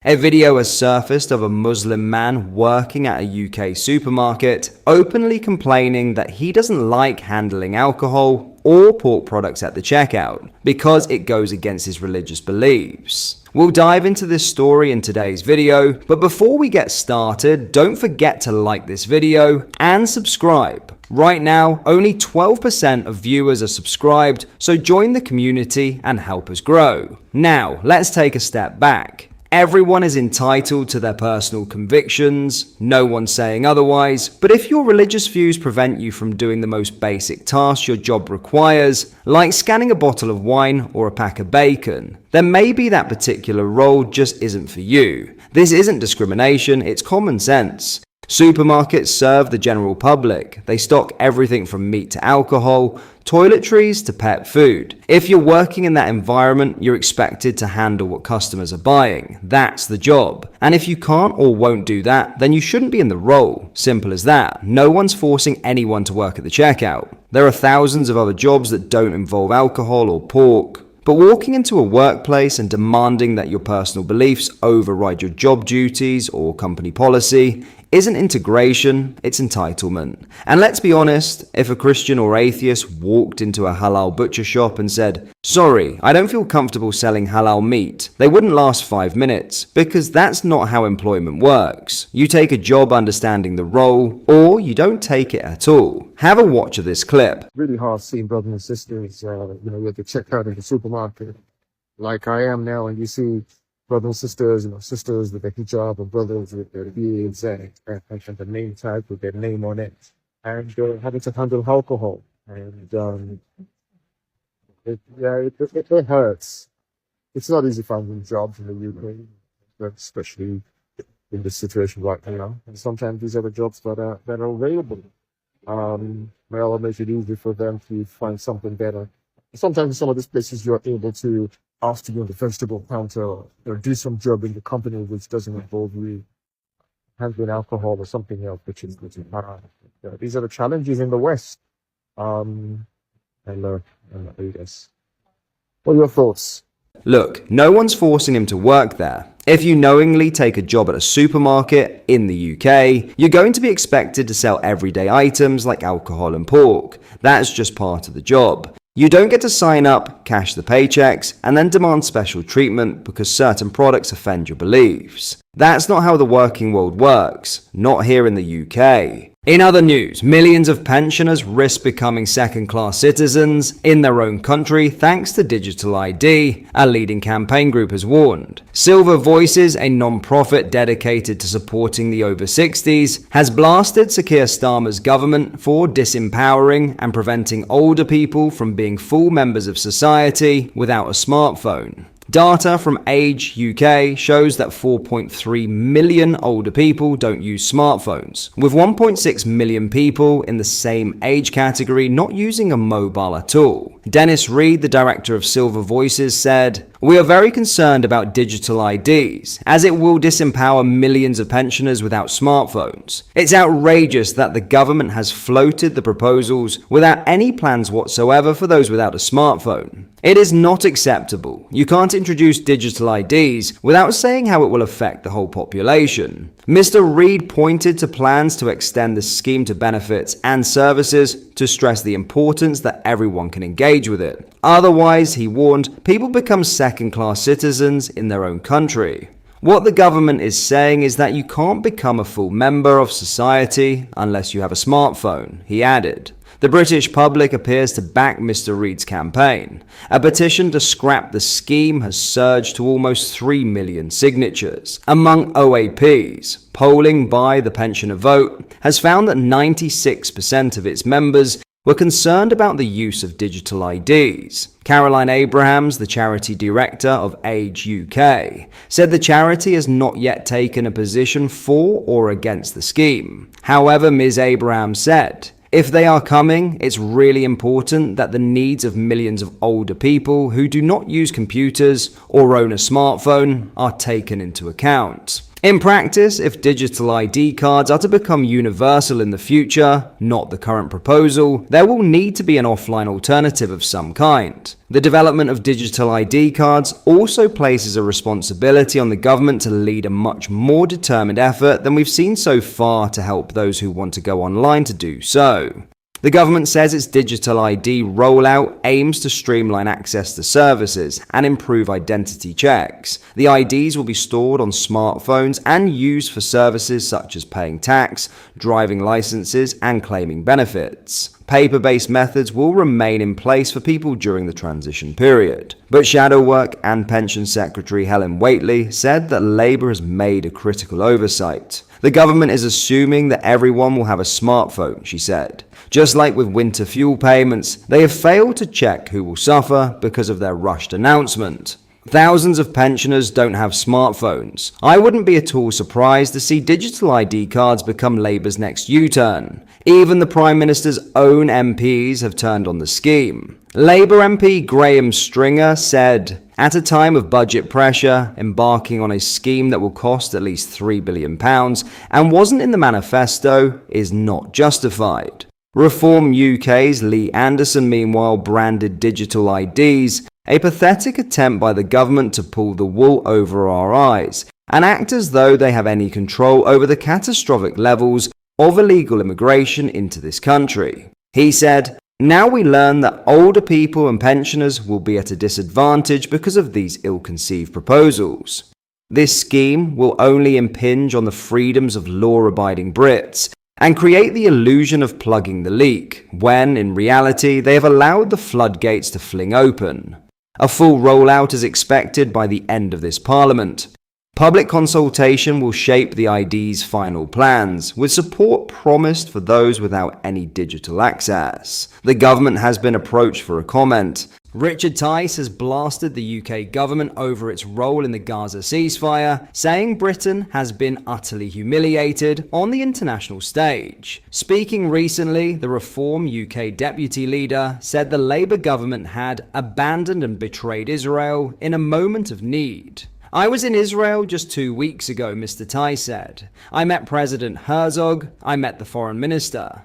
A video has surfaced of a Muslim man working at a UK supermarket, openly complaining that he doesn't like handling alcohol or pork products at the checkout because it goes against his religious beliefs. We'll dive into this story in today's video, but before we get started, don't forget to like this video and subscribe. Right now, only 12% of viewers are subscribed, so join the community and help us grow. Now, let's take a step back. Everyone is entitled to their personal convictions, no one's saying otherwise, but if your religious views prevent you from doing the most basic tasks your job requires, like scanning a bottle of wine or a pack of bacon, then maybe that particular role just isn't for you. This isn't discrimination, it's common sense. Supermarkets serve the general public. They stock everything from meat to alcohol, toiletries to pet food. If you're working in that environment, you're expected to handle what customers are buying. That's the job. And if you can't or won't do that, then you shouldn't be in the role. Simple as that. No one's forcing anyone to work at the checkout. There are thousands of other jobs that don't involve alcohol or pork. But walking into a workplace and demanding that your personal beliefs override your job duties or company policy isn't integration, it's entitlement. And let's be honest, if a Christian or atheist walked into a halal butcher shop and said, "Sorry, I don't feel comfortable selling halal meat," they wouldn't last 5 minutes, because that's not how employment works. You take a job understanding the role, or you don't take it at all. Have a watch of this clip. Really hard seeing brothers and sisters, at the checkout in the supermarket, like I am now, and you see brothers and sisters, sisters with their hijab and brothers with their beards and the name tag with their name on it, and having to handle alcohol, and it hurts. It's not easy finding jobs in the UK, especially in this situation right now. And sometimes these are the jobs that are available. Well, it makes it easy for them to find something better. Sometimes in some of these places you're able to ask to go on the vegetable counter or do some job in the company which doesn't involve you handling alcohol or something else, which is hard. These are the challenges in the West. And yes. What are your thoughts? Look, no one's forcing him to work there. If you knowingly take a job at a supermarket in the UK, you're going to be expected to sell everyday items like alcohol and pork. That's just part of the job. You don't get to sign up, cash the paychecks, and then demand special treatment because certain products offend your beliefs. That's not how the working world works, not here in the UK. In other news, millions of pensioners risk becoming second-class citizens in their own country thanks to digital ID, a leading campaign group has warned. Silver Voices, a non-profit dedicated to supporting the over 60s, has blasted Sir Keir Starmer's government for disempowering and preventing older people from being full members of society without a smartphone. Data from Age UK shows that 4.3 million older people don't use smartphones, with 1.6 million people in the same age category not using a mobile at all. Dennis Reed, the director of Silver Voices, said, "We are very concerned about digital IDs, as it will disempower millions of pensioners without smartphones. It's outrageous that the government has floated the proposals without any plans whatsoever for those without a smartphone. It is not acceptable. You can't introduce digital IDs without saying how it will affect the whole population." Mr. Reed pointed to plans to extend the scheme to benefits and services to stress the importance that everyone can engage with it. Otherwise, he warned, people become second-class citizens in their own country. What the government is saying is that you can't become a full member of society unless you have a smartphone, he added. The British public appears to back Mr. Reed's campaign. A petition to scrap the scheme has surged to almost 3 million signatures. Among OAPs, polling by the Pensioner Vote has found that 96% of its members were concerned about the use of digital IDs. Caroline Abrahams, the charity director of Age UK, said the charity has not yet taken a position for or against the scheme. However, Ms. Abrahams said, "If they are coming, it's really important that the needs of millions of older people who do not use computers or own a smartphone are taken into account." In practice, if digital ID cards are to become universal in the future, not the current proposal, there will need to be an offline alternative of some kind. The development of digital ID cards also places a responsibility on the government to lead a much more determined effort than we've seen so far to help those who want to go online to do so. The government says its digital ID rollout aims to streamline access to services and improve identity checks. The IDs will be stored on smartphones and used for services such as paying tax, driving licenses, and claiming benefits. Paper-based methods will remain in place for people during the transition period. But Shadow Work and Pension Secretary Helen Whately said that Labour has made a critical oversight. The government is assuming that everyone will have a smartphone, she said. Just like with winter fuel payments, they have failed to check who will suffer because of their rushed announcement. Thousands of pensioners don't have smartphones. I wouldn't be at all surprised to see digital ID cards become Labour's next U-turn. Even the Prime Minister's own MPs have turned on the scheme. Labour MP Graham Stringer said, "At a time of budget pressure, embarking on a scheme that will cost at least £3 billion and wasn't in the manifesto is not justified." Reform UK's Lee Anderson, meanwhile, branded digital IDs a pathetic attempt by the government to pull the wool over our eyes and act as though they have any control over the catastrophic levels of illegal immigration into this country. He said, "Now we learn that older people and pensioners will be at a disadvantage because of these ill-conceived proposals. This scheme will only impinge on the freedoms of law-abiding Brits and create the illusion of plugging the leak, when, in reality, they have allowed the floodgates to fling open. A full rollout is expected by the end of this Parliament. Public consultation will shape the ID's final plans, with support promised for those without any digital access." The government has been approached for a comment. Richard Tice has blasted the UK government over its role in the Gaza ceasefire, saying Britain has been utterly humiliated on the international stage. Speaking recently, the Reform UK deputy leader said the Labour government had abandoned and betrayed Israel in a moment of need. "I was in Israel just 2 weeks ago," Mr. Tice said. "I met President Herzog, I met the foreign minister.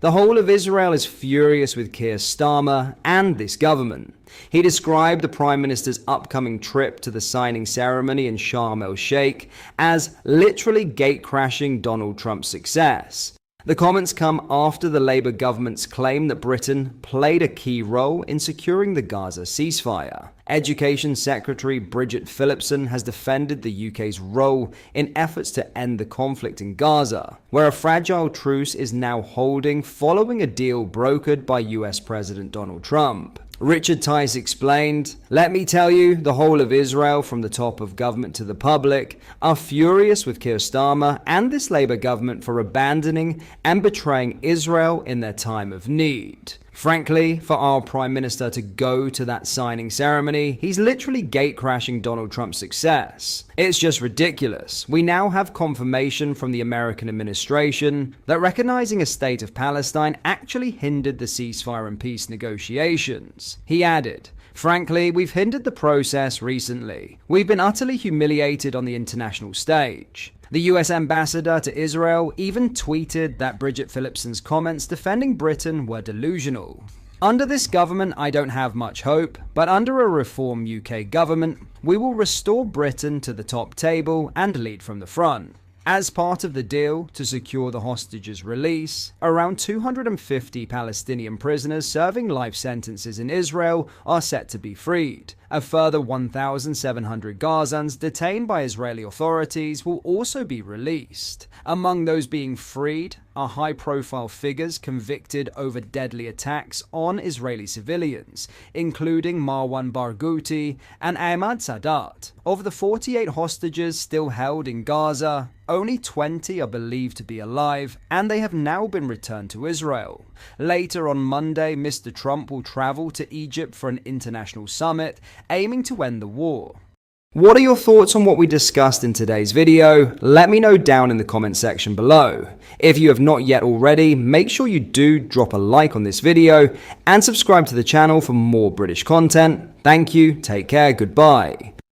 The whole of Israel is furious with Keir Starmer and this government." He described the Prime Minister's upcoming trip to the signing ceremony in Sharm el-Sheikh as literally gate-crashing Donald Trump's success. The comments come after the Labour government's claim that Britain played a key role in securing the Gaza ceasefire. Education Secretary Bridget Phillipson has defended the UK's role in efforts to end the conflict in Gaza, where a fragile truce is now holding following a deal brokered by US President Donald Trump. Richard Tice explained, "Let me tell you, the whole of Israel, from the top of government to the public, are furious with Keir Starmer and this Labour government for abandoning and betraying Israel in their time of need. Frankly, for our Prime Minister to go to that signing ceremony, he's literally gate-crashing Donald Trump's success. It's just ridiculous. We now have confirmation from the American administration that recognizing a state of Palestine actually hindered the ceasefire and peace negotiations." He added, "Frankly, we've hindered the process recently. We've been utterly humiliated on the international stage." The US ambassador to Israel even tweeted that Bridget Phillipson's comments defending Britain were delusional. "Under this government, I don't have much hope, but under a Reform UK government, we will restore Britain to the top table and lead from the front." As part of the deal to secure the hostages' release, around 250 Palestinian prisoners serving life sentences in Israel are set to be freed. A further 1,700 Gazans detained by Israeli authorities will also be released. Among those being freed are high-profile figures convicted over deadly attacks on Israeli civilians, including Marwan Barghouti and Ahmad Sadat. Of the 48 hostages still held in Gaza, only 20 are believed to be alive, and they have now been returned to Israel. Later on Monday, Mr. Trump will travel to Egypt for an international summit, aiming to end the war. What are your thoughts on what we discussed in today's video? Let me know down in the comment section below. If you have not yet already, make sure you do drop a like on this video and subscribe to the channel for more British content. Thank you, take care, goodbye.